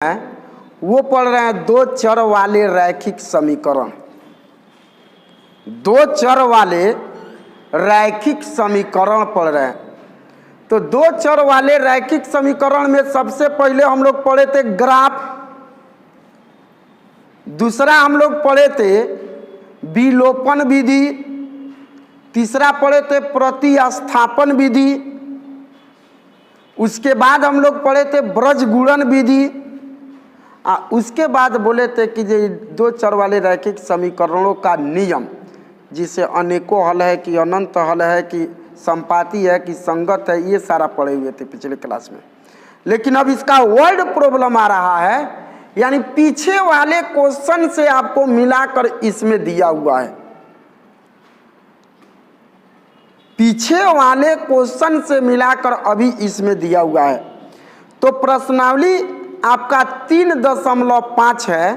हैं वो पढ़ रहे हैं दो चर वाले रैखिक समीकरण। दो चर वाले रैखिक समीकरण पढ़ रहे हैं। तो दो चर वाले रैखिक समीकरण में सबसे पहले हम लोग पढ़े थे ग्राफ, दूसरा हम लोग पढ़े थे विलोपन विधि, तीसरा पढ़े थे प्रतिस्थापन विधि, उसके बाद हम लोग पढ़े थे ब्रजगुणन विधि, उसके बाद बोले थे कि ये दो चर वाले रैखिक समीकरणों का नियम, जिसे अनेकों हल है कि अनंत हल है कि संपाती है कि संगत है, ये सारा पढ़े हुए थे पिछले क्लास में। लेकिन अब इसका वर्ड प्रॉब्लम आ रहा है, यानी पीछे वाले क्वेश्चन से आपको मिलाकर इसमें दिया हुआ है। पीछे वाले क्वेश्चन से मिलाकर अभी इसमें दिया हुआ है। तो प्रश्नावली आपका 3.5 है,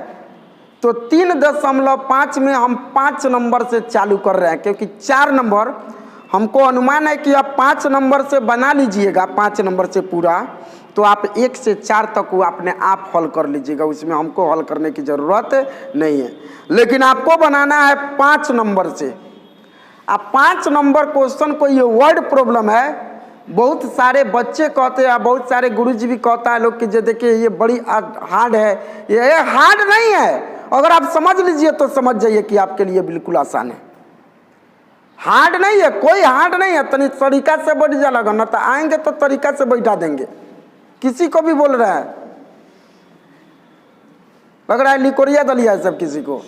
तो 3.5 में हम 5 नंबर से चालू कर रहे हैं, क्योंकि 4 नंबर हमको अनुमान है कि आप 5 नंबर से बना लीजिएगा, 5 नंबर से पूरा, तो आप 1 से 4 तक वो अपने आप हल कर लीजिएगा, उसमें हमको हल करने की ज़रूरत नहीं है। लेकिन आपको बनाना है 5 नंबर से। अब 5 नंबर क्वेश्चन को ये वर्ड प्रॉब्लम है। बहुत सारे बच्चे कहते हैं, बहुत सारे गुरुजी भी कहता है लोग कि जो देखिए ये बड़ी हार्ड है। ये हार्ड नहीं है, अगर आप समझ लीजिए तो समझ जाइए कि आपके लिए बिल्कुल आसान है। हार्ड नहीं है, कोई हार्ड नहीं है। तनी तरीका से बैठ जा लगा ना, तो आएंगे तो तरीका से बैठा देंगे। किसी को भी बोल रहा है, लग रहा है लिकोरिया दलिया है सब किसी को।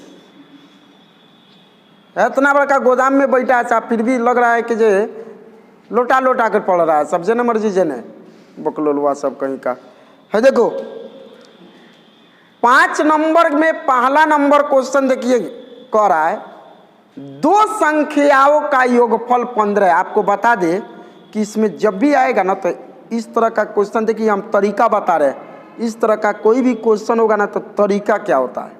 इतना बड़का गोदाम में बैठा है साहब, फिर भी लग रहा है कि जे लोटा लोटा कर पड़ रहा है। सब जने मर्जी जने बकलोलवा सब कहीं का है। देखो 5 नंबर में पहला नंबर क्वेश्चन देखिए कह रहा है दो संख्याओं का योगफल 15 है। आपको बता दे कि इसमें जब भी आएगा ना, तो इस तरह का क्वेश्चन, देखिए हम तरीका बता रहे हैं, इस तरह का कोई भी क्वेश्चन होगा ना, तो तरीका क्या होता है,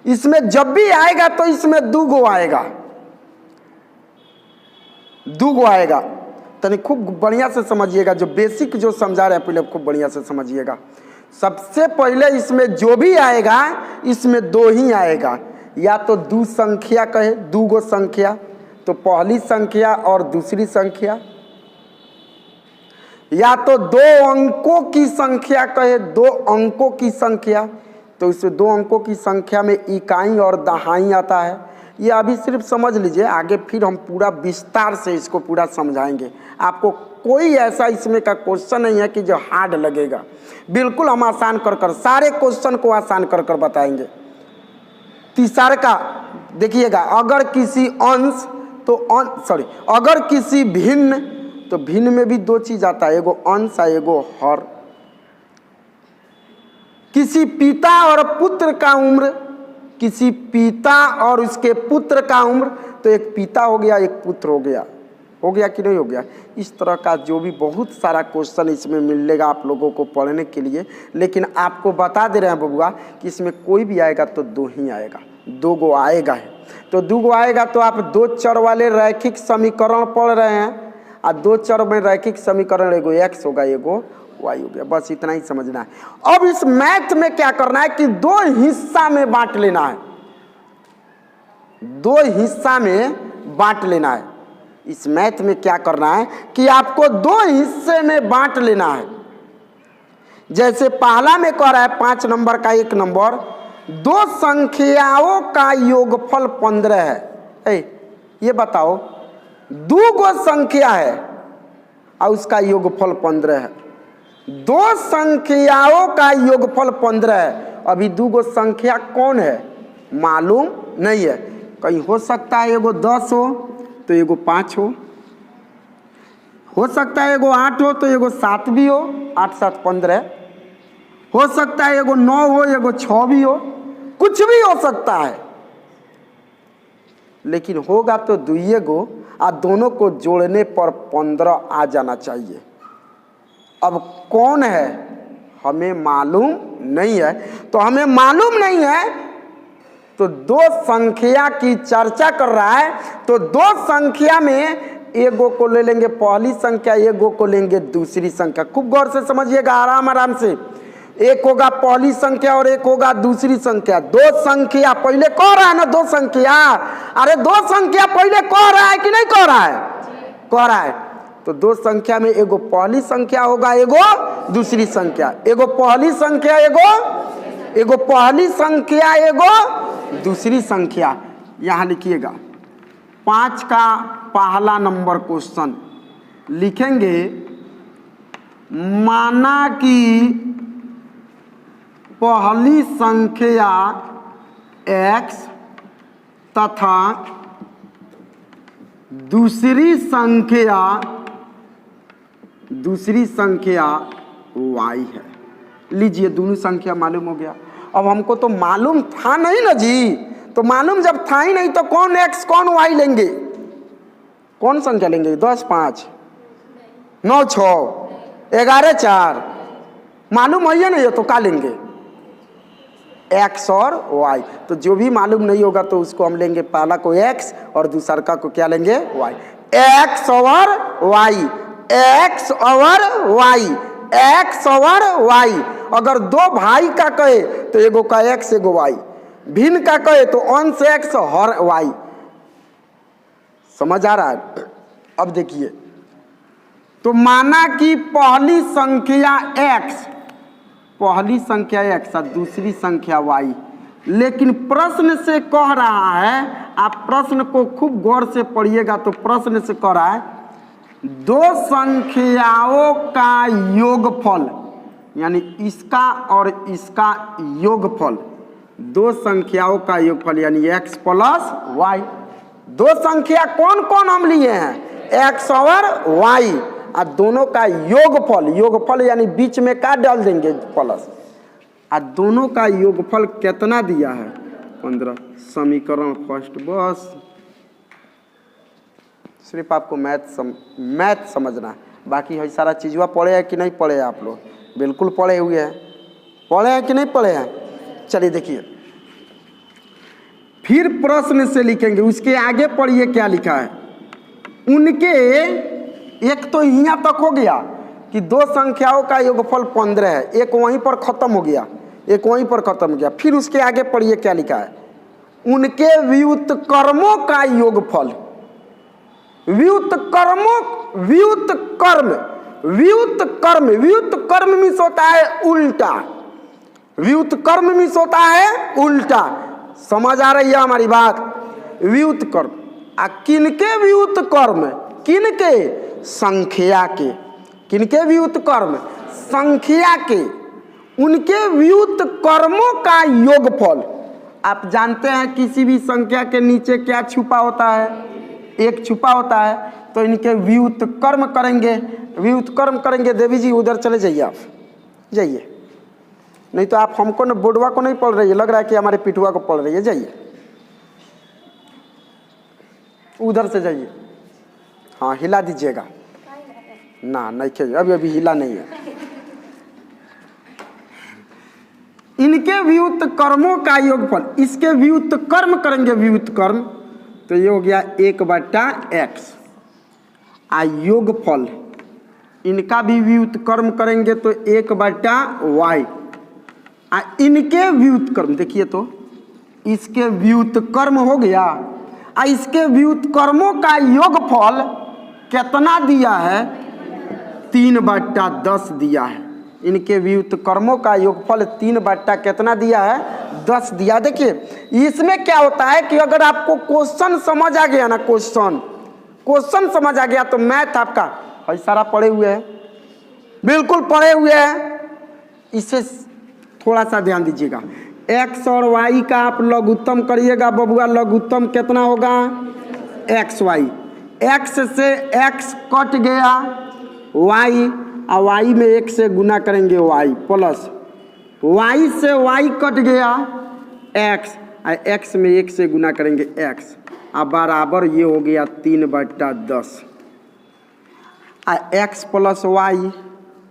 इसमें जब भी आएगा तो इसमें 2 गो आएगा, 2 गो आएगा। तनी खूब बढ़िया से समझिएगा, जो बेसिक जो समझा रहे हैं पहले खूब बढ़िया से समझिएगा। सबसे पहले इसमें जो भी आएगा, इसमें 2 ही आएगा। या तो 2 संख्या कहे, 2 गो संख्या, तो पहली संख्या और दूसरी संख्या, या तो 2 अंकों की संख्या कहे, 2 अंकों की संख्या, तो इससे 2 अंकों की संख्या में इकाई और दहाई आता है। ये अभी सिर्फ समझ लीजिए, आगे फिर हम पूरा विस्तार से इसको पूरा समझाएंगे। आपको कोई ऐसा इसमें का क्वेश्चन नहीं है कि जो हार्ड लगेगा, बिल्कुल हम आसान कर सारे क्वेश्चन को आसान कर बताएंगे। तीसरा का देखिएगा, अगर किसी अंश तो अगर किसी भिन्न, तो भिन्न में भी 2 चीज आता है, एगो अंश है एगो हर। किसी पिता और पुत्र का उम्र, किसी पिता और उसके पुत्र का उम्र, तो एक पिता हो गया एक पुत्र हो गया कि नहीं हो गया। इस तरह का जो भी बहुत सारा क्वेश्चन इसमें मिलेगा आप लोगों को पढ़ने के लिए। लेकिन आपको बता दे रहे हैं बबुआ कि इसमें कोई भी आएगा तो 2 ही आएगा, 2 गो आएगा है। तो 2 गो आएगा तो आप 2 चर वाले रैखिक समीकरण पढ़ रहे हैं, और 2 चर में रैखिक समीकरण, एगो x होगा एगो y हो गया, बस इतना ही समझना है। अब इस मैथ में क्या करना है कि 2 हिस्सा में बांट लेना है, 2 हिस्सा में बांट लेना है। इस मैथ में क्या करना है कि आपको 2 हिस्से में बांट लेना है। जैसे पहला में कह रहा है 5 नंबर का 1 नंबर, 2 संख्याओं का योगफल 15 है। ये बताओ, 2 गो संख्या है और उसका योगफल 15 है। 2 संख्याओं का योगफल 15 है। अभी 2 गो संख्या कौन है मालूम नहीं है। कहीं हो सकता है एगो 10 हो तो एगो 5 हो सकता है एगो 8 हो तो एगो 7 भी हो, 8 7 15, हो सकता है एगो 9 हो एगो 6 भी हो, कुछ भी हो सकता है। लेकिन होगा तो 2 गो, और दोनों को जोड़ने पर 15 आ जाना चाहिए। अब कौन है हमें मालूम नहीं है, तो हमें मालूम नहीं है तो 2 संख्या की चर्चा कर रहा है। तो 2 संख्या में एगो को ले लेंगे पहली संख्या, एगो को लेंगे दूसरी संख्या। खूब गौर से समझिएगा, आराम आराम से। एक होगा पहली संख्या और एक होगा दूसरी संख्या। दो संख्या पहले कह रहा है ना, दो संख्या, अरे दो संख्या पहले कह रहा है कि नहीं कह रहा है? कह रहा है। तो दो संख्या में एगो पहली संख्या होगा, एगो दूसरी संख्या, एगो पहली संख्या, एगो पहली संख्या, एगो दूसरी संख्या। यहां लिखिएगा 5 का पहला नंबर क्वेश्चन लिखेंगे, माना कि पहली संख्या x तथा दूसरी संख्या y है। लीजिए दोनों संख्या मालूम हो गया। अब हमको तो मालूम था नहीं ना जी, तो मालूम जब था ही नहीं तो कौन x कौन y लेंगे, कौन संख्या लेंगे? 10 5 9 6 11 4 मालूम है नहीं है तो क्या लेंगे? x और y। तो जो भी मालूम नहीं होगा तो उसको हम लेंगे, पहला को x और दूसरा को क्या लेंगे? y। x और y, x और y, x और y। अगर दो भाई का कहे तो एगो का x एगो y, भिन्न का कहे तो अंश x और y। समझ आ रहा है? अब देखिए, तो माना कि पहली संख्या x और दूसरी संख्या y, लेकिन प्रश्न से कह रहा है, आप प्रश्न को खूब गौर से पढ़िएगा तो प्रश्न से कह रहा है दो संख्याओं का योगफल, यानी इसका और इसका योगफल, दो संख्याओं का योगफल यानी x प्लस y। दो संख्या कौन कौन हम लिए हैं? x और y, और दोनों का योगफल यानी बीच में क्या डाल देंगे? प्लस। और दोनों का योगफल कितना दिया है? 15। समीकरण फर्स्ट। बस सिर्फ आपको मैथ समझना है, बाकी है सारा चीज़वा पढ़े है कि नहीं पढ़े हैं आप लोग? बिल्कुल पढ़े हुए हैं। पढ़े हैं कि नहीं पढ़े हैं? चलिए देखिए, फिर प्रश्न से लिखेंगे, उसके आगे पढ़िए क्या लिखा है। उनके, एक तो यहाँ तक हो गया कि दो संख्याओं का योगफल 15 है, एक वहीं पर खत्म हो गया, एक वहीं पर खत्म हो गया। फिर उसके आगे पढ़िए क्या लिखा है। उनके व्युत्क्रमों का योगफल, व्युत्क्रम मीन्स होता है उल्टा, व्युत्क्रम मीन्स होता है उल्टा। समझ आ रही है हमारी बात? व्युत्क्रम। किनके व्युत्क्रम? किनके? संख्या के। किनके व्युत्क्रम? संख्या के। उनके व्युत्क्रमों का योगफल। आप जानते हैं किसी भी संख्या के नीचे क्या छुपा होता है? एक छुपा होता है। तो इनके व्युत्क्रम करेंगे, व्युत्क्रम करेंगे। देवी जी उधर चले जाइए, आप जाइए, नहीं तो आप हमको न बोर्डवा को नहीं पढ़ रही है, लग रहा है कि हमारे पिठुआ को पढ़ रही है। जाइए, उधर से जाइए। हाँ, हिला दीजिएगा ना, नहीं खेलिए, अभी हिला नहीं है। इनके व्युत्क्रमों का योगफल, इसके व्युत्क्रम करेंगे, व्युत्क्रम, तो ये हो गया 1/x। योगफल इनका भी व्युत्क्रम करेंगे तो 1/y। इनके व्युत्क्रम देखिए, तो इसके व्युत्क्रम हो गया, इसके व्युत्क्रमों का योगफल कितना दिया है? 3/10 दिया है। इनके व्युत्क्रमों का योगफल 3/ कितना दिया है? 10 दिया। देखिए इसमें क्या होता है कि अगर आपको क्वेश्चन समझ आ गया ना, क्वेश्चन समझ आ गया तो मैथ आपका है सारा पढ़े हुए है, बिल्कुल पढ़े हुए है। इसे थोड़ा सा ध्यान दीजिएगा। x और y का आप लघुत्तम करिएगा बबुआ, लघुत्तम कितना होगा? xy। x से x कट गया, y और y में 1 से गुना करेंगे y प्लस, y से y कट गया x, और x में 1 से गुना करेंगे x, अब बराबर ये हो गया 3/10। x प्लस y,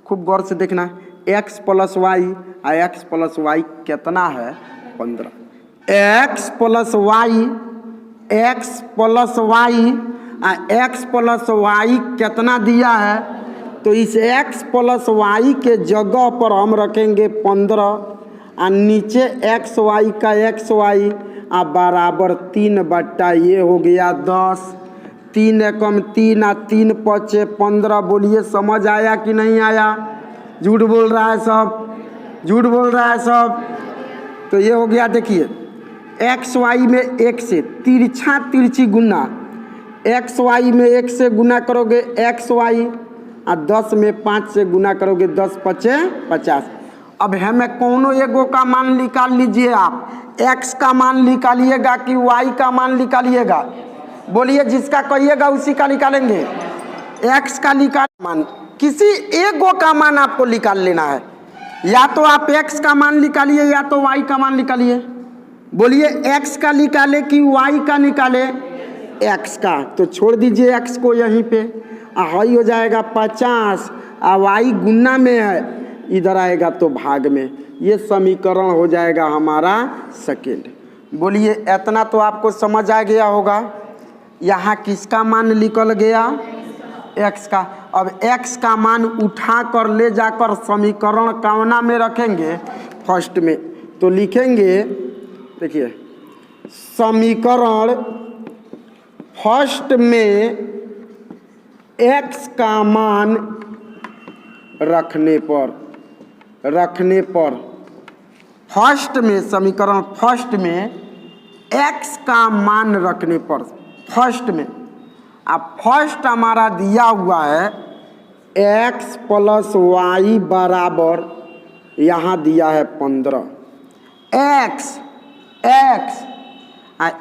खूब गौर से देखना, x plus y, x plus y कितना है? 15। x plus y, x plus y, x plus y कितना दिया है? तो इस x प्लस वाई के जगह पर हम रखेंगे 15 और नीचे एक्स वाई का एक्स वाई बराबर 3 ये हो गया 10। 3 एकम 3 और 3 पचे 15। बोलिए समझ आया कि नहीं आया? झूठ बोल रहा है सब, झूठ बोल रहा है सब। तो ये हो गया, देखिए एक्स वाई में 1 से तिरछा तिरछी गुना, एक्स वाई में 1 से गुना करोगे एक्स वाई और 10 में 5 से गुना करोगे 10 पचे 50। अब हमें कोनो एगो का मान निकाल लीजिए आप, x का मान निकालिएगा कि y का मान निकालिएगा? बोलिए, जिसका कहिएगा उसी का निकालेंगे। x का निकाल मान, किसी एगो का मान आपको निकाल लेना है। या तो आप x का मान निकालिए या तो y का मान निकालिए। बोलिए x का निकाले कि y का निकाले? x का। तो छोड़ दीजिए x को यहीं पे, हाई हो जाएगा 50 और y गुना में है, इधर आएगा तो भाग में। ये समीकरण हो जाएगा हमारा सेकेंड। बोलिए इतना तो आपको समझ आ गया होगा। यहाँ किसका मान निकल गया? x का। अब x का मान उठा कर ले जाकर समीकरण कौना में रखेंगे? फर्स्ट में। तो लिखेंगे, देखिए समीकरण फर्स्ट में x का मान रखने पर फर्स्ट में, समीकरण फर्स्ट में x का मान रखने पर फर्स्ट में, अब फर्स्ट हमारा दिया हुआ है x प्लस वाई बराबर, यहाँ दिया है 15।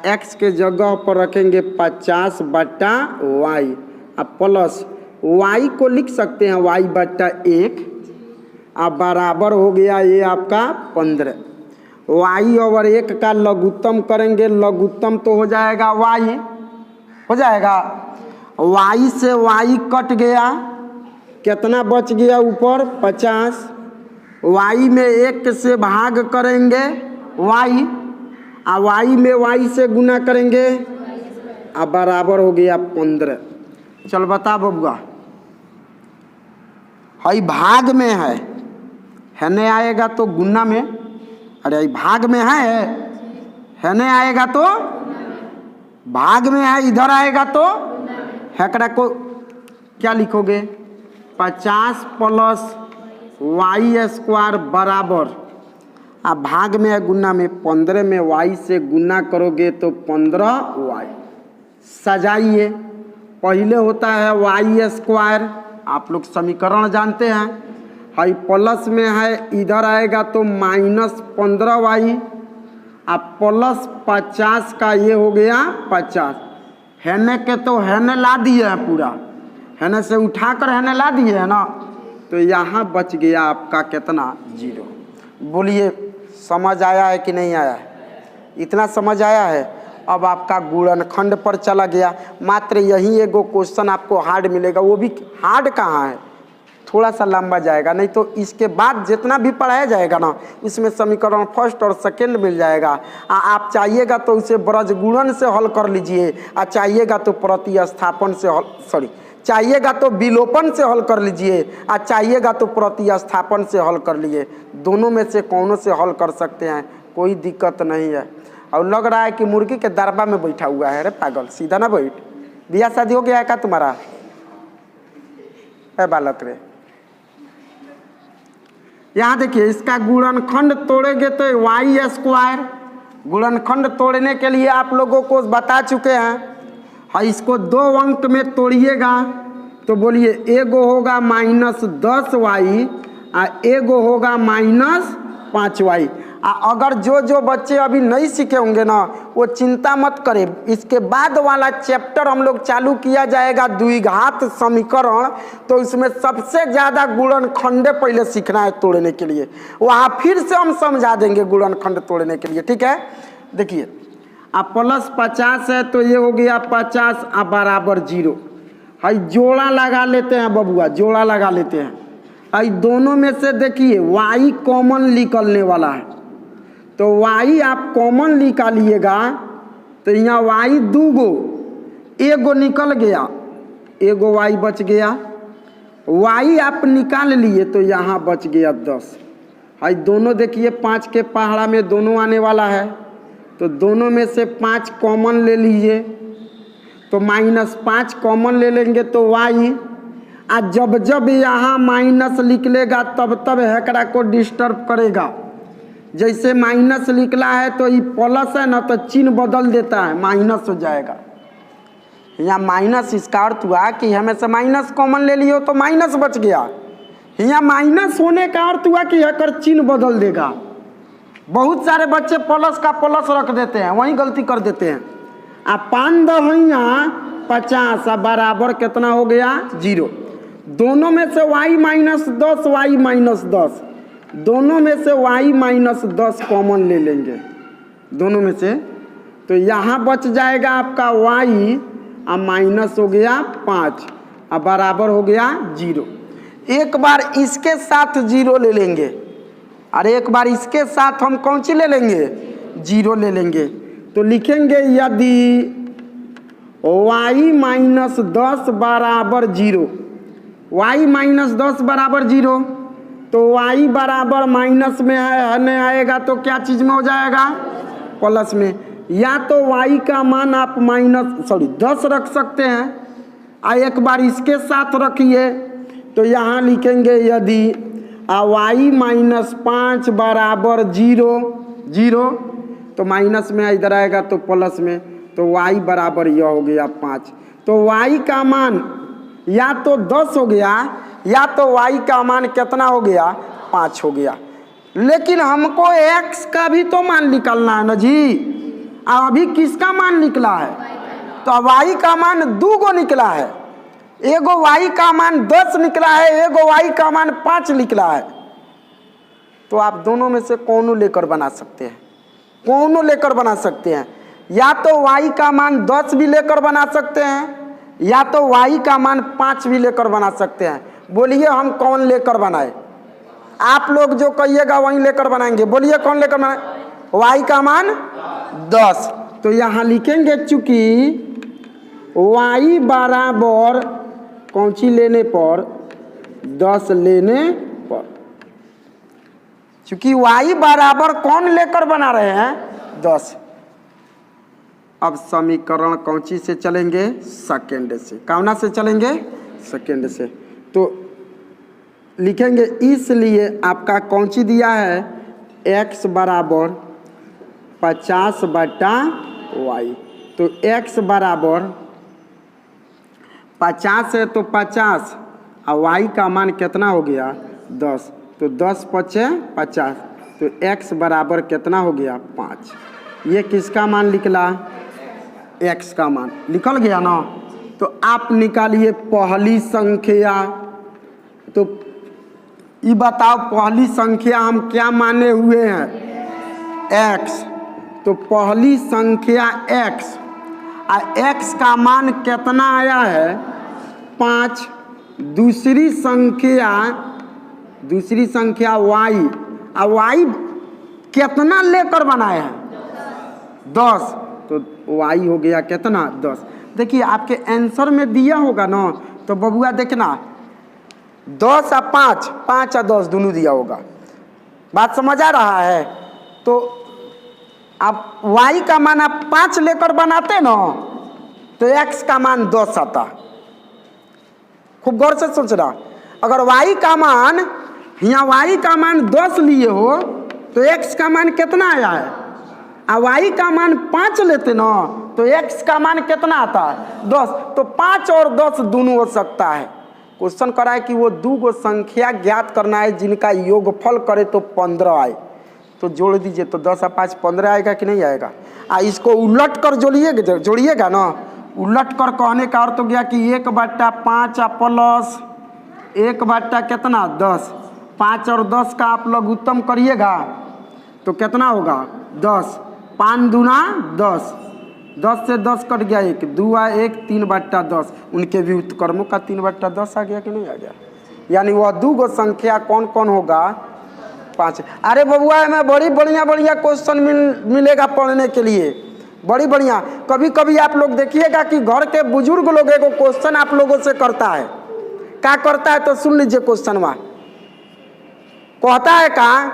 x के जगह पर रखेंगे 50 बटा y, अब प्लस y को लिख सकते हैं y बटा 1, अब बराबर हो गया ये आपका 15। y ओवर 1 का लघुत्तम करेंगे, लघुत्तम तो हो जाएगा y, हो जाएगा। y से y कट गया, कितना बच गया ऊपर? 50। y में 1 से भाग करेंगे y, और y में y से गुना करेंगे, अब बराबर हो गया 15। चल बता बबुआ, हई भाग में है नहीं आएगा तो गुना में, अरे भाग में है नहीं आएगा तो भाग में है, इधर आएगा तो हैकड़ा को क्या लिखोगे? 50 प्लस वाई स्क्वायर बराबर, अब भाग में है गुना में, 15 में y से गुना करोगे तो 15y। सजाइए, पहले होता है वाई स्क्वायर, आप लोग समीकरण जानते हैं, हाई प्लस में है, इधर आएगा तो माइनस 15y, अब प्लस 50 का ये हो गया 50। हैने के तो हैने ला दिए हैं, पूरा हैने से उठाकर हैने ला दिए है ना, तो यहाँ बच गया आपका कितना? 0। बोलिए समझ आया है कि नहीं आया है? इतना समझ आया है। अब आपका गुणनखंड पर चला गया। मात्र यही एगो क्वेश्चन आपको हार्ड मिलेगा, वो भी हार्ड कहाँ है, थोड़ा सा लंबा जाएगा, नहीं तो इसके बाद जितना भी पढ़ाया जाएगा ना, इसमें समीकरण फर्स्ट और सेकंड मिल जाएगा। आप चाहिएगा तो उसे ब्रज गुणन से हल कर लीजिए, और चाहिएगा तो प्रतिस्थापन से हल, चाहिएगा तो विलोपन से हल कर लीजिए, और चाहिएगा तो प्रतिस्थापन से हल कर लीजिए। दोनों में से कौनों से हल कर सकते हैं, कोई दिक्कत नहीं है। और लग रहा है कि मुर्गी के दरबा में बैठा हुआ है। अरे पागल, सीधा ना बैठ। बियाह शादी हो गया है क्या तुम्हारा? है बालक रे। यहाँ देखिए, इसका गुणनखंड तोड़ेंगे तो वाई स्क्वायर, गुणनखंड तोड़ने के लिए आप लोगों को बता चुके हैं। हाँ, इसको 2 अंक में तोड़िएगा तो बोलिए एगो होगा -10y और एगो होगा -5y। अगर जो बच्चे अभी नहीं सीखे होंगे ना, वो चिंता मत करें, इसके बाद वाला चैप्टर हम लोग चालू किया जाएगा द्विघात समीकरण, तो इसमें सबसे ज़्यादा गुणनखंड पहले सीखना है तोड़ने के लिए, वहाँ फिर से हम समझा देंगे गुणनखंड तोड़ने के लिए। ठीक है, देखिए अब प्लस 50 है तो ये हो गया 50 अब बराबर 0। हाई जोड़ा लगा लेते हैं बबुआ, जोड़ा लगा लेते हैं। हाई दोनों में से देखिए y कॉमन निकलने वाला है, तो y आप कॉमन निकालिएगा तो यहाँ y 2 गो, एगो निकल गया, एगो y बच गया, y आप निकाल लिए तो यहाँ बच गया 10। हाई दोनों देखिए 5 के पहाड़ा में दोनों आने वाला है, तो दोनों में से 5 कॉमन ले लीजिए, तो -5 कॉमन ले लेंगे तो y। आज जब जब यहाँ माइनस निकलेगा तब तब हेकड़ा को डिस्टर्ब करेगा। जैसे माइनस निकला है तो ये प्लस है ना, तो चिन्ह बदल देता है, माइनस हो जाएगा। यहाँ माइनस इसका अर्थ हुआ कि हमें से माइनस कॉमन ले लियो तो माइनस बच गया। यहाँ माइनस होने का अर्थ हुआ कि हेकर चिन्ह बदल देगा। बहुत सारे बच्चे प्लस का प्लस रख देते हैं, वहीं गलती कर देते हैं। आप 5 × 50 बराबर कितना हो गया 0। दोनों में से y -10 y -10, दोनों में से y -10 कॉमन ले लेंगे दोनों में से, तो यहाँ बच जाएगा आपका y और माइनस हो गया 5 और बराबर हो गया 0। एक बार इसके साथ 0 ले लेंगे और एक बार इसके साथ हम कौन सी ले लेंगे 0 ले लेंगे, तो लिखेंगे यदि y -10 बराबर 0, y -10 बराबर 0, तो y बराबर माइनस में है नहीं आएगा तो क्या चीज़ में हो जाएगा प्लस में। या तो y का मान आप 10 रख सकते हैं और एक बार इसके साथ रखिए, तो यहाँ लिखेंगे यदि y -5 बराबर 0, तो माइनस में इधर आएगा तो प्लस में, तो y बराबर यह हो गया 5। तो y का मान या तो 10 हो गया या तो y का मान कितना हो गया 5 हो गया। लेकिन हमको x का भी तो मान निकालना है ना जी। अभी किसका मान निकला है, तो y का मान 2 गो निकला है। एगो y का मान 10 निकला है, एगो y का मान 5 निकला है। तो आप दोनों में से कौनों लेकर बना सकते हैं, कौनों लेकर बना सकते हैं। या तो y का मान 10 भी लेकर बना सकते हैं, या तो y का मान 5 भी लेकर बना सकते हैं। बोलिए हम कौन लेकर बनाए, आप लोग जो कहिएगा वहीं लेकर बनाएंगे। बोलिए कौन लेकर बनाए, y का मान 10। तो यहाँ लिखेंगे चूंकि y बराबर कौन सी लेने पर 10 लेने पर, चूंकि y बराबर कौन लेकर बना रहे हैं 10। अब समीकरण कौन सी से चलेंगे, सेकेंड से। कौना से चलेंगे, सेकेंड से। तो लिखेंगे इसलिए आपका कौन सी दिया है x बराबर 50/y, तो x बराबर 50 है तो 50 और y का मान कितना हो गया 10, तो 10 × 5 = 50, तो x बराबर कितना हो गया 5। ये किसका मान निकला, x का मान निकल गया ना। तो आप निकालिए पहली संख्या। तो ये बताओ पहली संख्या हम क्या माने हुए हैं x, तो पहली संख्या x और x का मान कितना आया है 5। दूसरी संख्या y और y कितना लेकर बनाए हैं 10, तो y हो गया कितना 10। देखिए आपके आंसर में दिया होगा ना, तो बबुआ देखना 10 और 5, 5 और 10 दोनों दिया होगा। बात समझ आ रहा है। तो आप y का मान आप 5 लेकर बनाते ना, तो x का मान 10 आता। खूब गौर से सोचना, अगर y का मान यहाँ y का मान 10 लिए हो तो x का मान कितना आया है, और y का मान 5 लेते ना तो x का मान कितना आता है 10। तो 5 और 10 दोनों हो सकता है। क्वेश्चन करा है कि वो 2 गो संख्या ज्ञात करना है जिनका योगफल करे तो 15 आए, तो जोड़ दीजिए, तो 10 और 5 15 आएगा कि नहीं आएगा। इसको उलट कर जोड़िएगा ना, उलट कर कहने का अर्थ हो गया कि 1/5 प्लस 1/ कितना 10, 5 और 10 का आप लोग उत्तम करिएगा तो कितना होगा 10, 5 दूना 10, 10 से 10 कट गया 1, 2 1 3/10। उनके भी उत्क्रमों का 3/10 आ गया कि नहीं आ गया। यानी वह 2 गो संख्या कौन कौन होगा 5। अरे बबुआ हमें बड़ी बढ़िया क्वेश्चन मिलेगा पढ़ने के लिए, बड़ी बढ़िया। कभी कभी आप लोग देखिएगा कि घर के बुजुर्ग लोग एगो क्वेश्चन आप लोगों से करता है, क्या करता है तो सुन लीजिए क्वेश्चन वहाँ कहता है कहा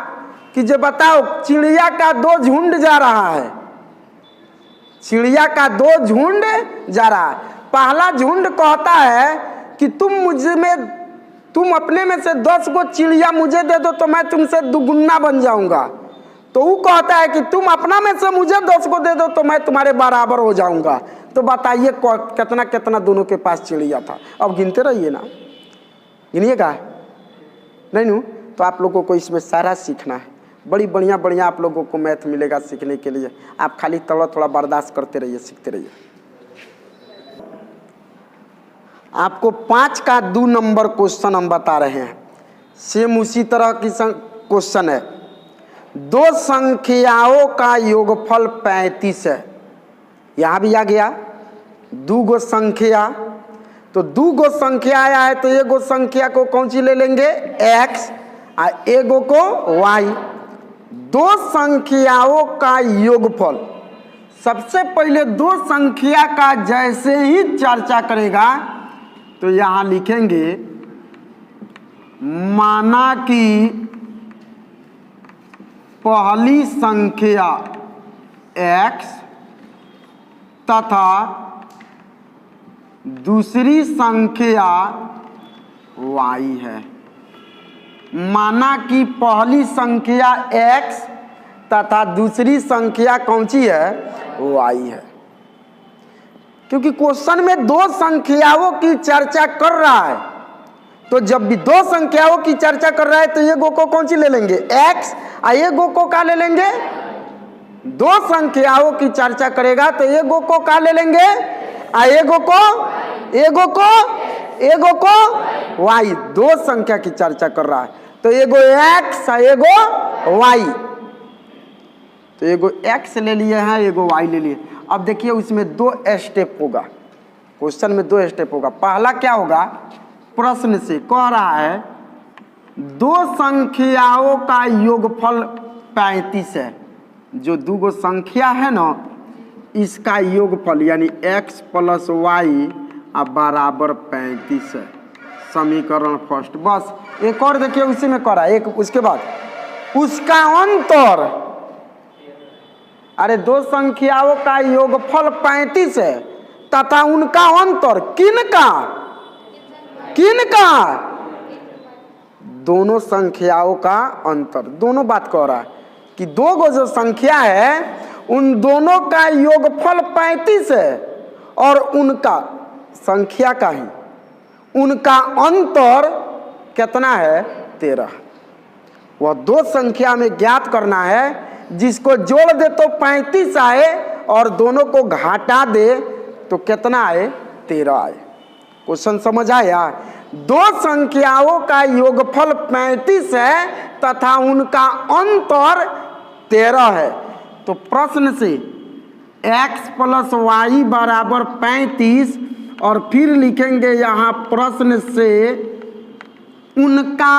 कि जो बताओ चिड़िया का 2 झुंड जा रहा है, चिड़िया का 2 झुंड जा रहा है। पहला झुंड कहता है कि तुम अपने में से 10 को चिड़िया मुझे दे दो तो मैं तुमसे दुगुना बन जाऊंगा। तो वो कहता है कि तुम अपना में से मुझे 10 को दे दो तो मैं तुम्हारे बराबर हो जाऊंगा। तो बताइए कितना कितना दोनों के पास चिड़िया था। अब गिनते रहिए ना, गिनिएगा नहीं नू। तो आप लोगों को इसमें सारा सीखना है, बड़ी बढ़िया आप लोगों को मैथ मिलेगा सीखने के लिए। आप खाली थोड़ा बर्दाश्त करते रहिए, सीखते रहिए। आपको 5 का 2 नंबर क्वेश्चन हम बता रहे हैं, सेम उसी तरह की क्वेश्चन है। 2 संख्याओं का योगफल 35 है। यहाँ भी आ गया 2 गो संख्या, तो 2 गो संख्या आया है तो एगो संख्या को कौन सी ले लेंगे x और एगो को y। 2 संख्याओं का योगफल, सबसे पहले 2 संख्या का जैसे ही चर्चा करेगा तो यहाँ लिखेंगे माना कि पहली संख्या x तथा दूसरी संख्या y है। माना कि पहली संख्या x तथा दूसरी संख्या कौन सी है y है। क्योंकि क्वेश्चन में 2 संख्याओं की चर्चा कर रहा है, तो जब भी 2 संख्याओं की चर्चा कर रहा है तो एगो को कौन सी ले लेंगे x और एगो को क्या ले लेंगे। 2 संख्याओं की चर्चा करेगा तो एगो को क्या ले लेंगे और एगो को y। 2 संख्या की चर्चा कर रहा है तो एगो x और एगो y, तो एगो x ले लिए हैं एगो y ले लिए। अब देखिए उसमें 2 स्टेप होगा, क्वेश्चन में 2 स्टेप होगा। पहला क्या होगा, प्रश्न से कह रहा है 2 संख्याओं का योगफल 35 है। जो 2 गो संख्या है ना इसका योगफल यानी x + y बराबर 35 है। समीकरण फर्स्ट। बस एक और देखिए उसी में करा एक, उसके बाद उसका अंतर, अरे 2 संख्याओं का योगफल 35 है तथा उनका अंतर किनका दोनों संख्याओं का अंतर। दोनों बात कह रहा है कि 2 गो जो संख्या है उन दोनों का योगफल 35 है और उनका संख्या का ही उनका अंतर कितना है 13। वह 2 संख्या में ज्ञात करना है, जिसको जोड़ दे तो 35 आए और दोनों को घटा दे तो कितना आए 13 आए। क्वेश्चन समझ आया। 2 संख्याओं का योगफल 35 है तथा उनका अंतर 13 है। तो प्रश्न से x + y बराबर 35 और फिर लिखेंगे यहाँ प्रश्न से उनका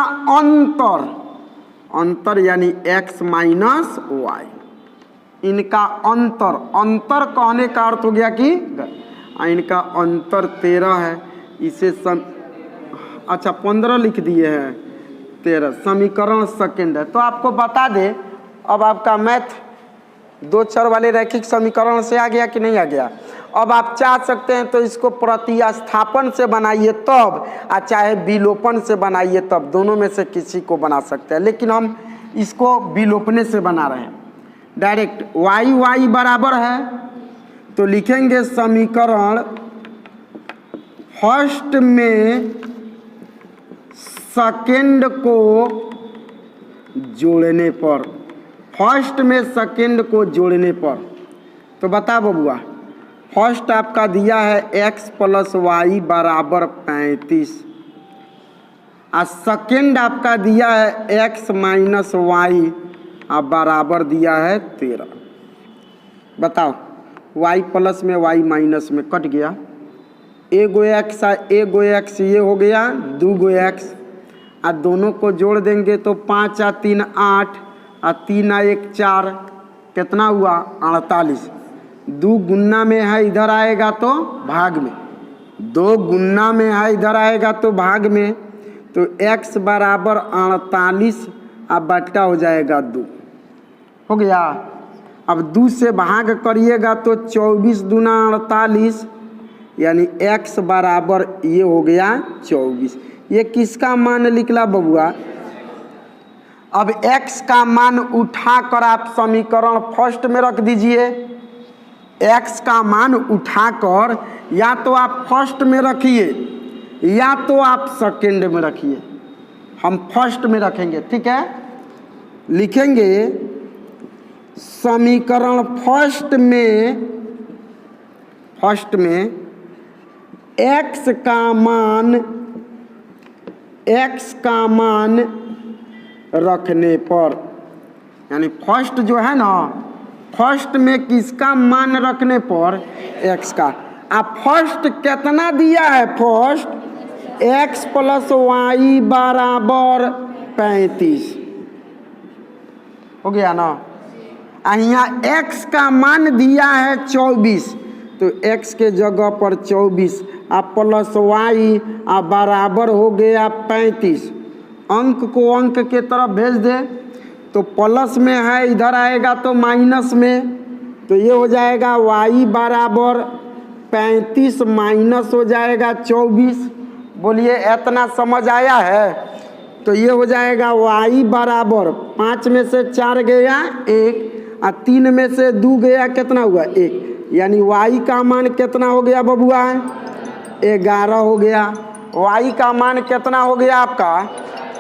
अंतर यानी x - y। इनका अंतर कहने का अर्थ हो गया कि इनका अंतर 13 है। इसे अच्छा 15 लिख दिए हैं 13। समीकरण सेकंड है। तो आपको बता दे अब आपका मैथ 2 चर वाले रैखिक समीकरण से आ गया कि नहीं आ गया। अब आप चाह सकते हैं तो इसको प्रतिस्थापन से बनाइए तब, चाहे विलोपन से बनाइए तब, दोनों में से किसी को बना सकते हैं, लेकिन हम इसको विलोपने से बना रहे हैं डायरेक्ट। y बराबर है तो लिखेंगे समीकरण फर्स्ट में सेकंड को जोड़ने पर, फर्स्ट में सेकंड को जोड़ने पर। तो बता बबुआ, फर्स्ट आपका दिया है x + y बराबर 35 और सेकंड आपका दिया है x - y बराबर दिया है 13। बताओ y प्लस में y माइनस में कट गया, एगो x ये हो गया 2 गो x और दोनों को जोड़ देंगे तो 5 और 3 8 और 3 और 1 4, कितना हुआ 48। 2 गुना में है इधर आएगा तो भाग में, 2 गुना में है, इधर आएगा तो भाग में, तो x बराबर 48 अब बट्टा हो जाएगा 2। हो गया। अब 2 से भाग करिएगा तो 24 दूना 48, यानी x बराबर ये हो गया 24। ये किसका मान निकला बबुआ? अब x का मान उठाकर आप समीकरण फर्स्ट में रख दीजिए। x का मान उठाकर या तो आप फर्स्ट में रखिए या तो आप सेकंड में रखिए। हम फर्स्ट में रखेंगे, ठीक है। लिखेंगे समीकरण फर्स्ट में x का मान रखने पर, यानी फर्स्ट जो है ना, फर्स्ट में किसका मान रखने पर? x का। अब फर्स्ट कितना दिया है? फर्स्ट x + y बराबर 35। हो गया ना। यहाँ x का मान दिया है 24, तो x के जगह पर 24 आप प्लस y आप बराबर हो गया 35। अंक को अंक के तरफ भेज दे तो प्लस में है, इधर आएगा तो माइनस में, तो ये हो जाएगा y बराबर 35 माइनस हो जाएगा 24। बोलिए इतना समझ आया है? तो ये हो जाएगा y बराबर 5 में से 4 गया 1 और 3 में से 2 गया, कितना हुआ? 1, यानी y का मान कितना हो गया बबुआ? 11 हो गया। y का मान कितना हो गया आपका?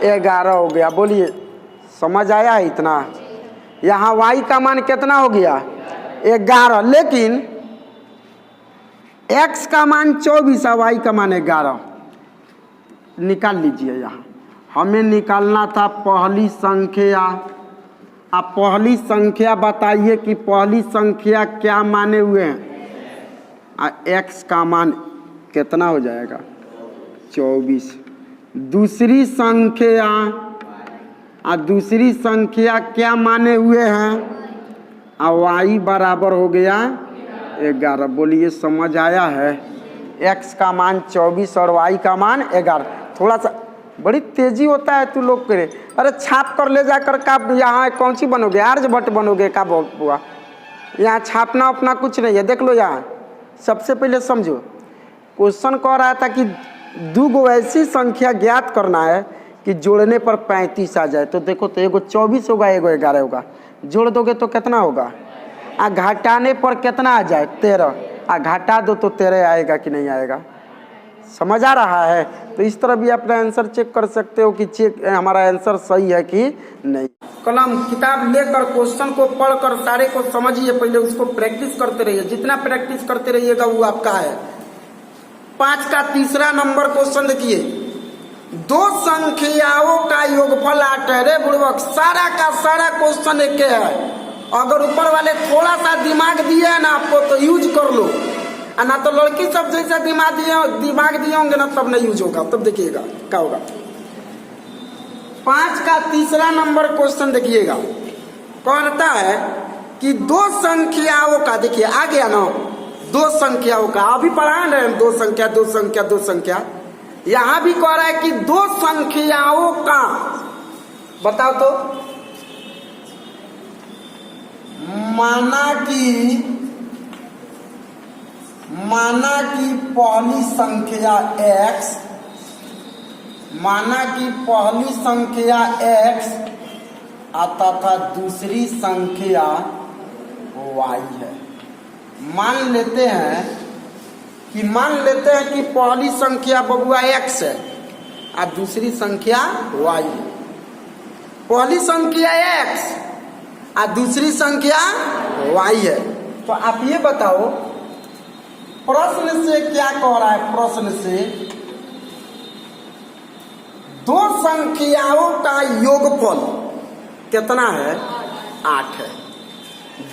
11 हो गया। बोलिए समझ आया है इतना? यहाँ y का मान कितना हो गया? 11, लेकिन x का मान 24 और y का मान 11 निकाल लीजिए। यहाँ हमें निकालना था पहली संख्या। आप पहली संख्या बताइए कि पहली संख्या क्या माने हुए हैं? x का मान कितना हो जाएगा? 24। दूसरी संख्या, दूसरी संख्या क्या माने हुए हैं? y बराबर हो गया 11। बोलिए समझ आया है? x का मान 24 और y का मान 11। थोड़ा सा बड़ी तेजी होता है तू लोग करे। अरे छाप कर ले जाकर का यहाँ कौन सी बनोगे? आर्यभट्ट बनोगे का बुआ? यहाँ छापना अपना कुछ नहीं है। देख लो यहाँ, सबसे पहले समझो, क्वेश्चन कह रहा था कि 2 गो ऐसी संख्या ज्ञात करना है कि जोड़ने पर 35 आ जाए। तो देखो, तो एगो 24 होगा, एगो 11 होगा, जोड़ दोगे तो कितना होगा? घटाने पर कितना आ जाए? 13। घटा दो तो 13 आएगा कि नहीं आएगा? समझ आ रहा है? तो इस तरह भी अपना आंसर चेक कर सकते हो कि हमारा आंसर सही है कि नहीं। कलम किताब लेकर क्वेश्चन को पढ़कर सारे को समझिए, पहले उसको प्रैक्टिस करते रहिए। जितना प्रैक्टिस करते रहिएगा वो आपका है। 5 का तीसरा नंबर क्वेश्चन देखिए। 2 संख्याओं का योगफल 8 है। रे बुड़बक, सारा का सारा क्वेश्चन एक है। अगर ऊपर वाले थोड़ा सा दिमाग दिए है ना आपको तो यूज कर लो, ना तो लड़की सब जैसा दिमाग दिए होंगे ना तब नहीं यूज होगा। तब देखिएगा क्या होगा। 5 का तीसरा नंबर क्वेश्चन देखिएगा। कहता है कि 2 संख्याओं का, देखिए आ गया ना, 2 संख्याओं का। अभी पढ़ा रहे हैं 2 संख्या 2 संख्या 2 संख्या। यहां भी कह रहा है कि 2 संख्याओं का, बताओ तो। माना कि पहली संख्या x, माना कि पहली संख्या x तथा दूसरी संख्या y है। मान लेते हैं कि पहली संख्या बबुआ x है और दूसरी संख्या y है। पहली संख्या x और दूसरी संख्या y है। तो आप ये बताओ प्रश्न से क्या कह रहा है? प्रश्न से 2 संख्याओं का योगफल कितना है? 8 है।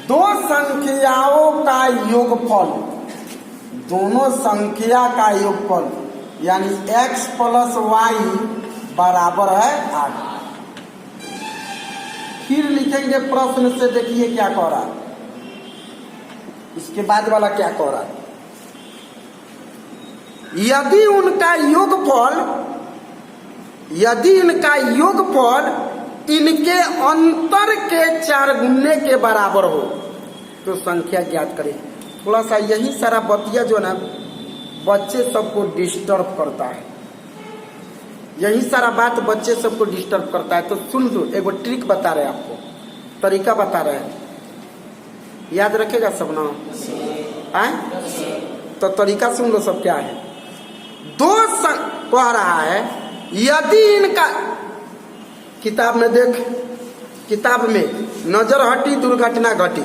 2 संख्याओं का योगफल, दोनों संख्या का योगफल यानी x + y बराबर है 8। फिर लिखेंगे प्रश्न से, देखिए क्या कह रहा है। इसके बाद वाला क्या कह रहा है? यदि इनका योगफल इनके अंतर के 4 गुने के बराबर हो तो संख्या ज्ञात करें। थोड़ा सा यही सारा बतिया जो ना बच्चे सबको डिस्टर्ब करता है, यही सारा बात बच्चे सबको डिस्टर्ब करता है। तो सुन लो, एक ट्रिक बता रहे हैं आपको, तरीका बता रहे हैं, याद रखेगा सब ना? तो तरीका सुन लो सब क्या है। कह रहा है यदि इनका, किताब में देख, किताब में नजर हटी दुर्घटना घटी,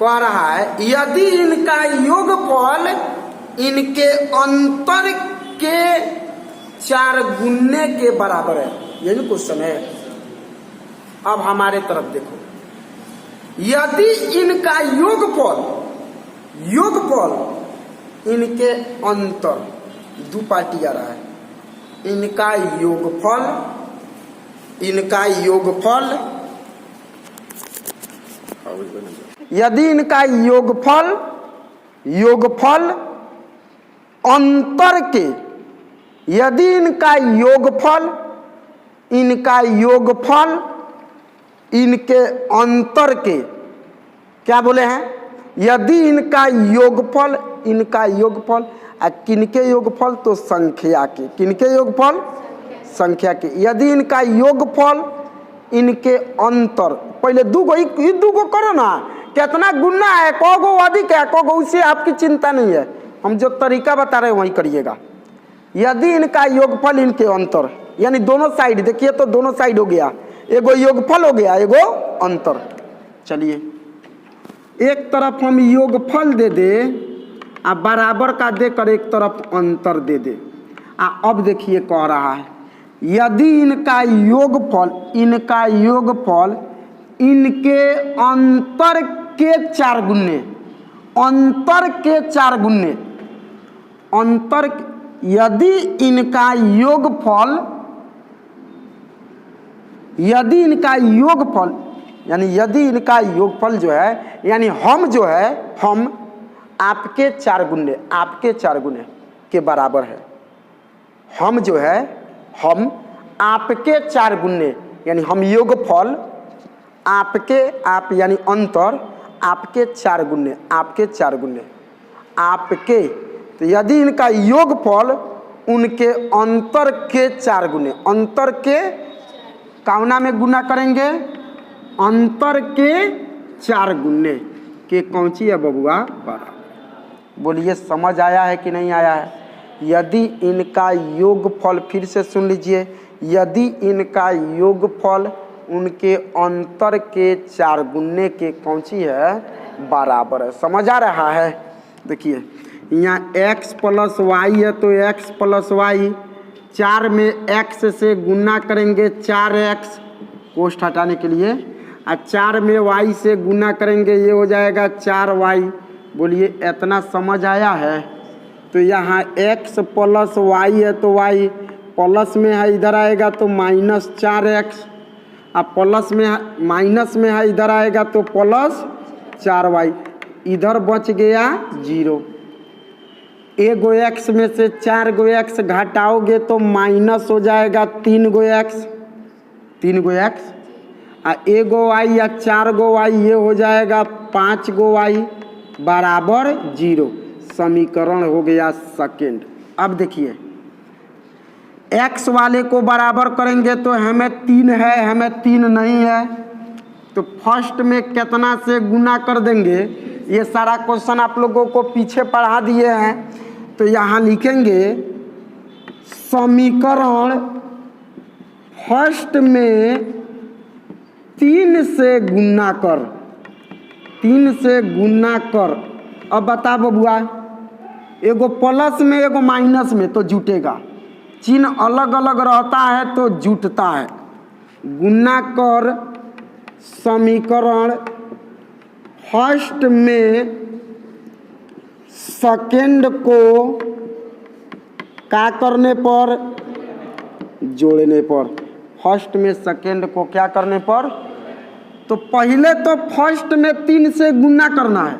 कह रहा है यदि इनका योगफल इनके अंतर के 4 गुने के बराबर है, यही क्वेश्चन है। अब हमारे तरफ देखो, यदि इनका योगफल इनके अंतर, 2 पार्टी आ रहा है, इनका योगफल यदि इनका योगफल अंतर के, यदि इनका योगफल इनके अंतर के, क्या बोले हैं? यदि इनका योगफल किनके योगफल? तो संख्या के। किनके योगफल? संख्या के। यदि इनका योगफल इनके अंतर, पहले 2 गो करो ना, कितना गुना है, को अधिक है, को उससे आपकी चिंता नहीं है, हम जो तरीका बता रहे हैं वही करिएगा। यदि इनका योगफल इनके अंतर, यानी दोनों साइड देखिए, तो दोनों साइड हो गया, एगो योगफल हो गया, एगो अंतर। चलिए एक तरफ हम योगफल दे दे आ बराबर का देकर एक तरफ अंतर दे दे। अब देखिए कह रहा है यदि इनका योगफल इनके अंतर के 4 गुने, अंतर के 4 गुने, अंतर, यदि इनका योगफल यानी यदि इनका योगफल जो है, यानी हम आपके 4 गुने के बराबर है। हम आपके 4 गुने, यानी हम योगफल आप यानी अंतर आपके 4 गुने, आपके। तो यदि इनका योगफल उनके अंतर के 4 गुने, अंतर के काउना में गुना करेंगे, अंतर के 4 गुने के कौन सी है बबुआ? बराबर। बोलिए समझ आया है कि नहीं आया है? यदि इनका योगफल, फिर से सुन लीजिए, यदि इनका योगफल उनके अंतर के 4 गुने के कौन सी है? बराबर है। समझ आ रहा है? देखिए यहाँ x प्लस वाई है, तो x प्लस वाई, 4 में x से गुना करेंगे 4x, कोष्ठ हटाने के लिए, और 4 में y से गुना करेंगे, ये हो जाएगा 4y। बोलिए इतना समझ आया है? तो यहाँ x प्लस y है, तो y प्लस में है, इधर आएगा तो माइनस 4x, अब प्लस में माइनस में है, इधर आएगा तो प्लस 4y, इधर बच गया 0। एगो x में से 4 गो x घटाओगे तो माइनस हो जाएगा 3 गो x, आ एगो y या 4 गो y, ये हो जाएगा 5 गो y बराबर 0। समीकरण हो गया सेकेंड। अब देखिए x वाले को बराबर करेंगे तो हमें 3 है, हमें 3 नहीं है, तो फर्स्ट में कितना से गुना कर देंगे? ये सारा क्वेश्चन आप लोगों को पीछे पढ़ा दिए हैं, तो यहाँ लिखेंगे समीकरण फर्स्ट में 3 से गुना कर, 3 से गुना कर। अब बता बबुआ, एगो प्लस में एगो माइनस में तो जुटेगा, चिन्ह अलग अलग रहता है तो जुटता है। गुना कर समीकरण फर्स्ट में सेकेंड को क्या करने पर? जोड़ने पर। फर्स्ट में सेकेंड को क्या करने पर? तो पहले तो फर्स्ट में 3 से गुना करना है,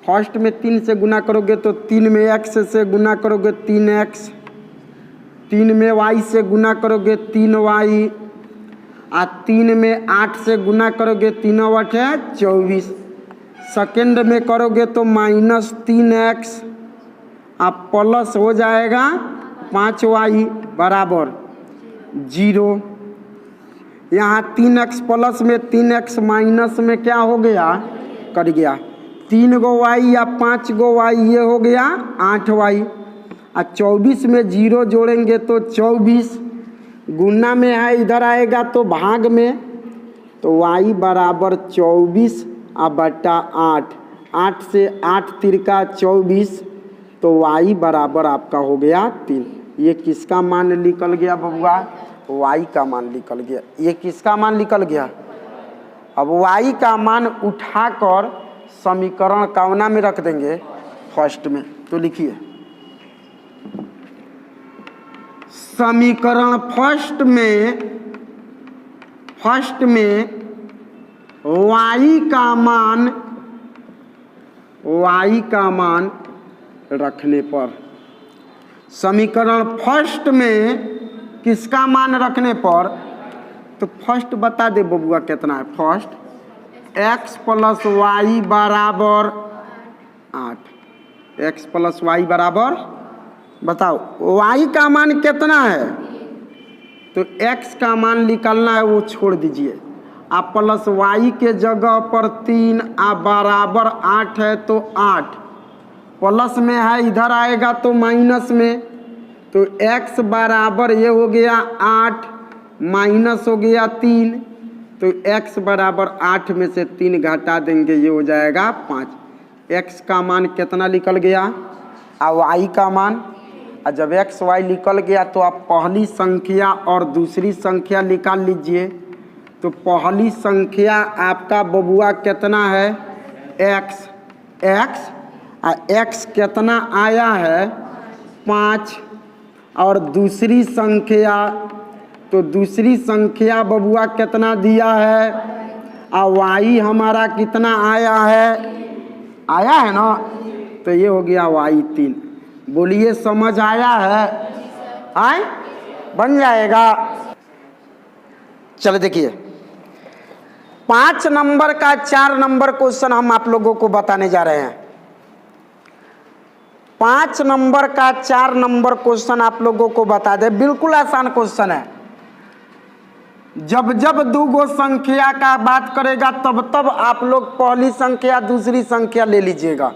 फर्स्ट में 3 से गुना करोगे तो 3 में x से गुना करोगे 3x, 3 में y से गुना करोगे 3y, और 3 में 8 से गुना करोगे 3 8 है 24। सेकेंड में करोगे तो -3x, अब प्लस हो जाएगा 5y बराबर 0। यहाँ 3x प्लस में 3x माइनस में क्या हो गया, कट गया। 3 गो y या 5 गो y, ये हो गया 8y। और 24 में 0 जोड़ेंगे तो 24, गुना में है इधर आएगा तो भाग में, तो y बराबर 24 और बटा 8, 8 से 8 तिरका 24, तो y बराबर आपका हो गया 3। ये किसका मान निकल गया बबुआ, y का मान निकल गया। ये किसका मान निकल गया। अब y का मान उठाकर समीकरण कौना में रख देंगे, फर्स्ट में। तो लिखिए समीकरण फर्स्ट में y का मान रखने पर, समीकरण फर्स्ट में किसका मान रखने पर, तो फर्स्ट बता दे बबुआ कितना है। फर्स्ट x प्लस वाई बराबर 8, x प्लस वाई बराबर, बताओ y का मान कितना है, तो x का मान निकालना है, वो छोड़ दीजिए। आप प्लस y के जगह पर 3 आ बराबर 8 है तो 8, प्लस में है इधर आएगा तो माइनस में, तो x बराबर ये हो गया 8 माइनस हो गया 3, तो x बराबर 8 में से 3 घटा देंगे, ये हो जाएगा 5। x का मान कितना निकल गया, और y का मान। और जब x y निकल गया तो आप पहली संख्या और दूसरी संख्या निकाल लीजिए। तो पहली संख्या आपका बबुआ कितना है, x, और x कितना आया है 5, और दूसरी संख्या, तो दूसरी संख्या बबुआ कितना दिया है, और y हमारा कितना आया है ना, तो ये हो गया y 3। बोलिए समझ आया है, आए बन जाएगा। चलो देखिए 5 नंबर का 4 नंबर क्वेश्चन हम आप लोगों को बताने जा रहे हैं। 5 नंबर का 4 नंबर क्वेश्चन आप लोगों को बता दे, बिल्कुल आसान क्वेश्चन है। जब जब दो गो संख्या का बात करेगा तब तब आप लोग पहली संख्या दूसरी संख्या ले लीजिएगा।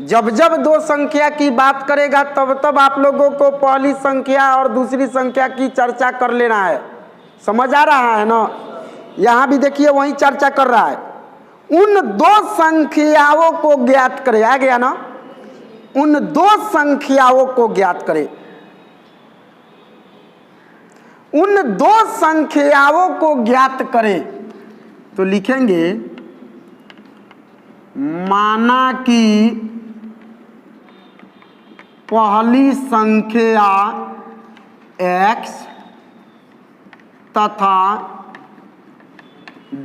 जब जब दो संख्या की बात करेगा तब तब आप लोगों को पहली संख्या और दूसरी संख्या की चर्चा कर लेना है। समझ आ रहा है ना। यहाँ भी देखिए वही चर्चा कर रहा है। उन दो संख्याओं को ज्ञात करें, आ गया ना, उन दो संख्याओं को ज्ञात करें। उन दो संख्याओं को ज्ञात करें तो लिखेंगे माना कि पहली संख्या x तथा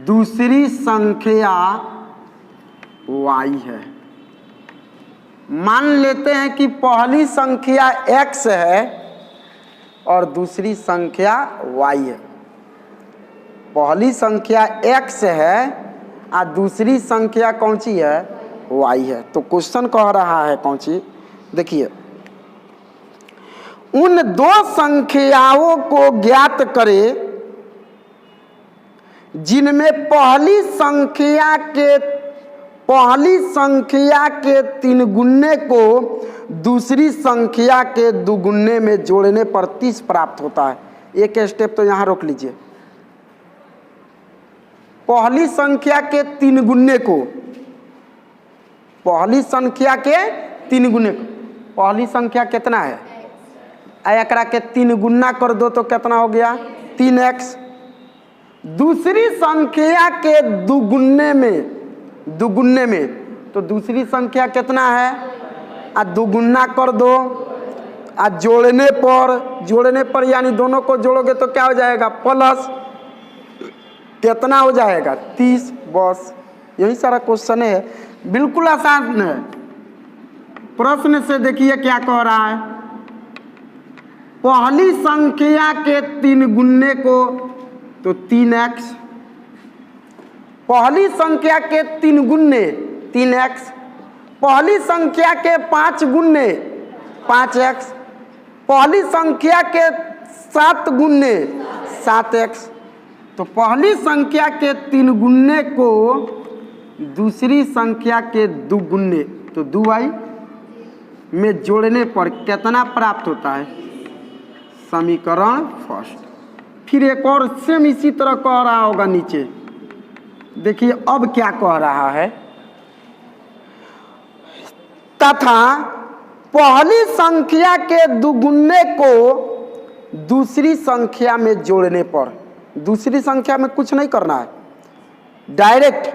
दूसरी संख्या y है। मान लेते हैं कि पहली संख्या x है और दूसरी संख्या y है। पहली संख्या x है और दूसरी संख्या कौन सी है, y है। तो क्वेश्चन कह रहा है कौन सी, देखिए उन दो संख्याओं को ज्ञात करें जिनमें पहली संख्या के 3 गुने को दूसरी संख्या के 2 गुने में जोड़ने पर 30 प्राप्त होता है। एक स्टेप तो यहाँ रोक लीजिए। पहली संख्या के 3 गुने को, पहली संख्या के 3 गुने को, पहली संख्या कितना है, एकरा के 3 गुना कर दो तो कितना हो गया 3x। दूसरी संख्या के 2 गुने में तो दूसरी संख्या कितना है, 2 गुना कर दो, जोड़ने पर यानी दोनों को जोड़ोगे तो क्या हो जाएगा प्लस, कितना हो जाएगा 30। बस यही सारा क्वेश्चन है। बिल्कुल आसान है। प्रश्न से देखिए क्या कह रहा है। पहली संख्या के 3 गुने को तो 3x, पहली संख्या के 3 गुने 3x, पहली संख्या के 5 गुने 5x, पहली संख्या के 7 गुने 7x। तो पहली संख्या के 3 गुने को दूसरी संख्या के 2 गुने तो 2y में जोड़ने पर कितना प्राप्त होता है? समीकरण फर्स्ट। फिर एक और सेम इसी तरह कह रहा होगा नीचे। देखिए अब क्या कह रहा है। तथा पहली संख्या के 2 गुने को दूसरी संख्या में जोड़ने पर, दूसरी संख्या में कुछ नहीं करना है, डायरेक्ट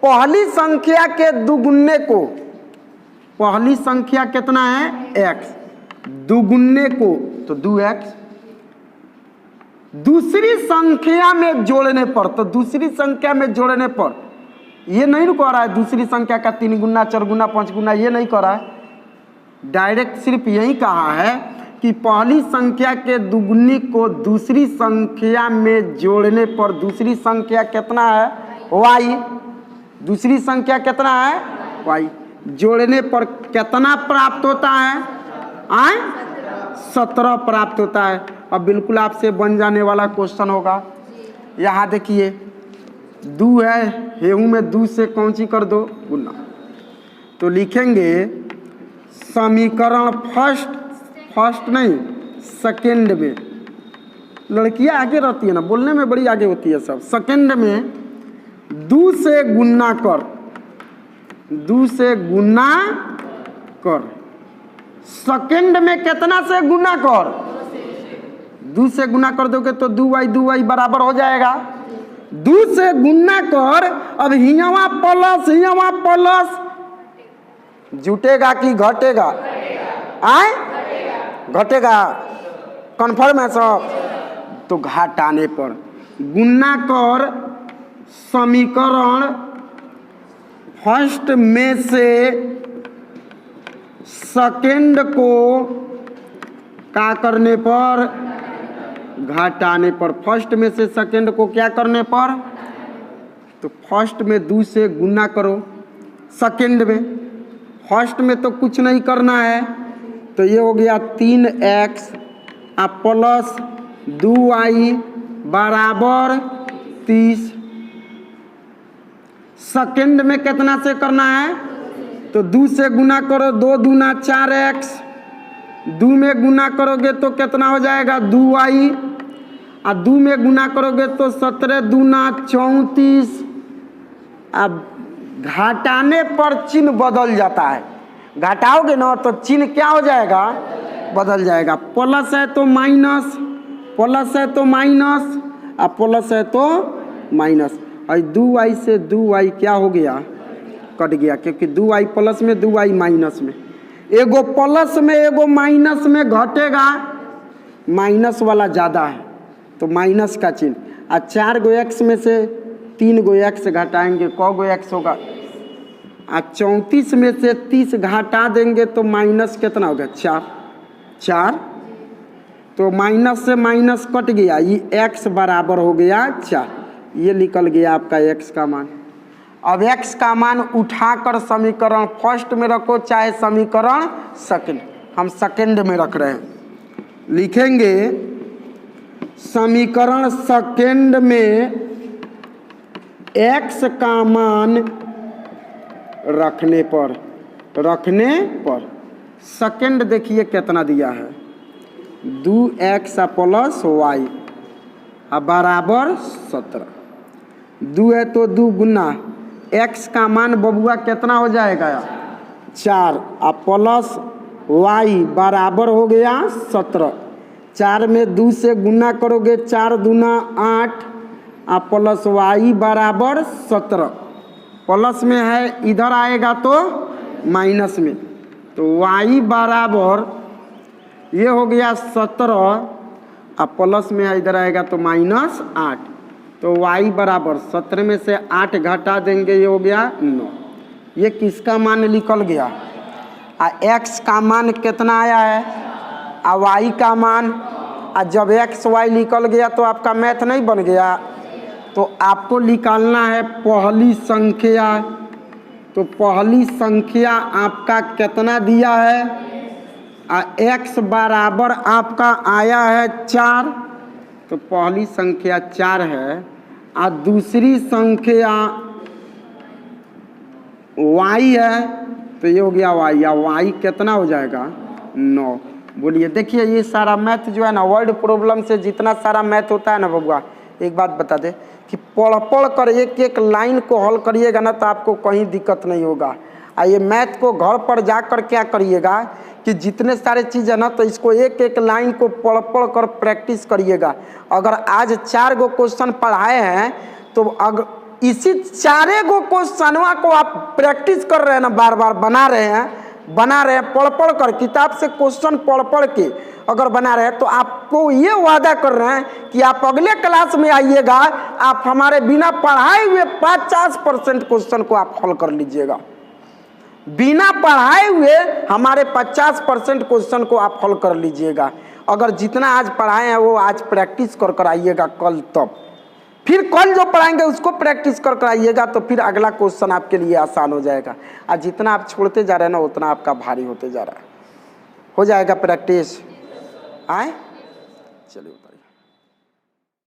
पहली संख्या के 2 गुने को, पहली संख्या कितना है x, 2 गुने को तो 2x, दूसरी संख्या में जोड़ने पर, तो दूसरी संख्या में जोड़ने पर ये नहीं कह रहा है दूसरी संख्या का 3 गुना 4 गुना 5 गुना, ये नहीं कह रहा है, डायरेक्ट सिर्फ यही कहा है कि पहली संख्या के 2 गुनी को दूसरी संख्या में जोड़ने पर दूसरी संख्या कितना है y, दूसरी संख्या कितना है y, जोड़ने पर कितना प्राप्त होता है? 17 प्राप्त होता है। अब बिल्कुल आपसे बन जाने वाला क्वेश्चन होगा। यहाँ देखिए 2 है, हेहू में 2 से कौन सी कर दो? गुना। तो लिखेंगे समीकरण फर्स्ट नहीं सेकेंड में, लड़कियां आगे रहती है ना, बोलने में बड़ी आगे होती है सब। सेकेंड में 2 से गुना कर, 2 से गुना कर, सेकेंड में कितना से गुना कर? 2 से गुना कर दोगे तो 2y बराबर हो जाएगा। 2 से गुना कर, अब हियावा प्लस जुटेगा कि घटेगा? आए घटेगा, कन्फर्म है सब। तो घटाने पर गुना कर समीकरण फर्स्ट में से सेकेंड को क्या करने पर? घटाने पर। फर्स्ट में से सेकेंड को क्या करने पर? तो फर्स्ट में 2 से गुना करो, सेकेंड में, फर्स्ट में तो कुछ नहीं करना है, तो ये हो गया 3x प्लस 2y बराबर 30। सेकेंड में कितना से करना है? तो 2 से गुना करो, 2 दूना 4x, 2 में गुना करोगे तो कितना हो जाएगा? 2y, और 2 में गुना करोगे तो 17 दूना 34। अब घटाने पर चिन्ह बदल जाता है, घटाओगे ना तो चिन्ह क्या हो जाएगा? बदल जाएगा। प्लस है तो माइनस, प्लस है तो माइनस, और प्लस है तो माइनस। और 2y से 2y क्या हो गया? कट गया, क्योंकि 2y प्लस में 2y माइनस में, एगो प्लस में एगो माइनस में घटेगा, माइनस वाला ज़्यादा है तो माइनस का चिन्ह। और 4 गो x में से 3 गो x घटाएंगे, कौ गो x होगा? 34 में से 30 घटा देंगे तो माइनस कितना होगा? 4। तो माइनस से माइनस कट गया, ये x बराबर हो गया 4। ये निकल गया आपका x का मान। अब x का मान उठाकर समीकरण फर्स्ट में रखो चाहे समीकरण सेकंड, हम सेकंड में रख रहे हैं। लिखेंगे समीकरण सेकंड में x का मान रखने पर सेकंड देखिए कितना दिया है? 2x प्लस y बराबर 17। 2 है तो 2 गुना x का मान बबुआ कितना हो जाएगा? 4, प्लस y बराबर हो गया 17। 4 में 2 से गुना करोगे, 4 दूना 8, प्लस y बराबर 17। प्लस में है, इधर आएगा तो माइनस में, तो y बराबर ये हो गया 17, प्लस में है, इधर आएगा तो माइनस 8। तो y बराबर 17 में से 8 घटा देंगे, ये हो गया 9। ये किसका मान निकल गया, x का मान कितना आया है, y का मान। जब x y निकल गया तो आपका मैथ नहीं बन गया। तो आपको निकालना है पहली संख्या। तो पहली संख्या आपका कितना दिया है, x बराबर आपका आया है 4। तो पहली संख्या 4 है। और दूसरी संख्या y है, तो ये हो गया y। या y कितना हो जाएगा 9। बोलिए, देखिए ये सारा मैथ जो है ना, वर्ड प्रॉब्लम से जितना सारा मैथ होता है ना बबुआ, एक बात बता दे कि पढ़ पढ़ कर एक एक लाइन को हल करिएगा ना तो आपको कहीं दिक्कत नहीं होगा। ये मैथ को घर पर जाकर क्या करिएगा कि जितने सारे चीज़ है ना, तो इसको एक एक लाइन को पढ़ पढ़ कर प्रैक्टिस करिएगा। अगर आज 4 गो क्वेश्चन पढ़ाए हैं तो अगर इसी 4 गो क्वेश्चनवा को आप प्रैक्टिस कर रहे हैं ना, बार बार बना रहे हैं पढ़ पढ़ कर, किताब से क्वेश्चन पढ़ पढ़ के अगर बना रहे हैं, तो आपको ये वादा कर रहे हैं कि आप अगले क्लास में आइएगा, आप हमारे बिना पढ़ाए हुए 50% क्वेश्चन को आप हल कर लीजिएगा। बिना पढ़ाए हुए हमारे 50% क्वेश्चन को आप हल कर लीजिएगा। अगर जितना आज पढ़ाए हैं वो आज प्रैक्टिस कर कर आइएगा कल, तब फिर कल जो पढ़ाएंगे उसको प्रैक्टिस कर कर आइएगा, तो फिर अगला क्वेश्चन आपके लिए आसान हो जाएगा। और जितना आप छोड़ते जा रहे हैं ना, उतना आपका भारी होते जा रहा है। हो जाएगा प्रैक्टिस, आए चलिए।